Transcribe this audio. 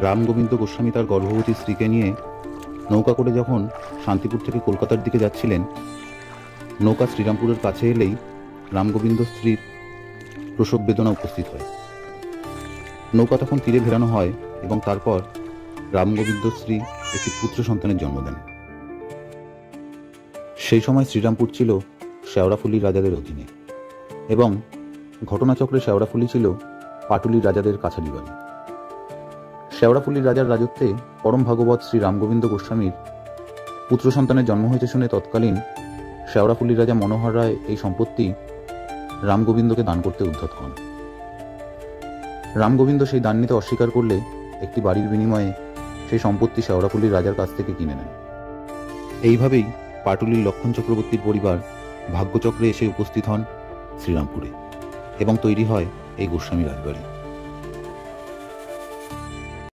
রামগোবিন্দ গোস্বামী তার গর্ভবতী স্ত্রীকে নিয়ে নৌকা করে যখন শান্তিপুর থেকে কলকাতার দিকে যাচ্ছিলেন, নৌকা শ্রীরামপুরের কাছে এলেই রামগোবিন্দ স্ত্রীর প্রসব বেদনা উপস্থিত হয়। নৌকা তখন তীরে ভেড়ানো হয় এবং তারপর রামগোবিন্দ স্ত্রী একটি পুত্র সন্তানের জন্ম দেন। সেই সময় শ্রীরামপুর ছিল শেওড়াফুলির রাজাদের অধীনে এবং ঘটনাচক্রে শেওড়াফুলি ছিল পাটুলির রাজাদের কাছারি বাড়ি। শেওড়াফুলির রাজার রাজত্বে পরম ভাগবত শ্রী রামগোবিন্দ গোস্বামীর পুত্র সন্তানের জন্ম হয়েছে শুনে তৎকালীন শেওড়াফুলির রাজা মনোহর রায় এই সম্পত্তি রামগোবিন্দকে দান করতে উদ্যত হন। রামগোবিন্দ সেই দান নিতে অস্বীকার করলে একটি বাড়ির বিনিময়ে সেই সম্পত্তি শেওড়াফুলির রাজার কাছ থেকে কিনে নেন। এইভাবেই পাটুলির লক্ষণ চক্রবর্তীর পরিবার ভাগ্যচক্রে এসে উপস্থিত হন শ্রীরামপুরে এবং তৈরি হয় এই গোস্বামী রাজবাড়ি।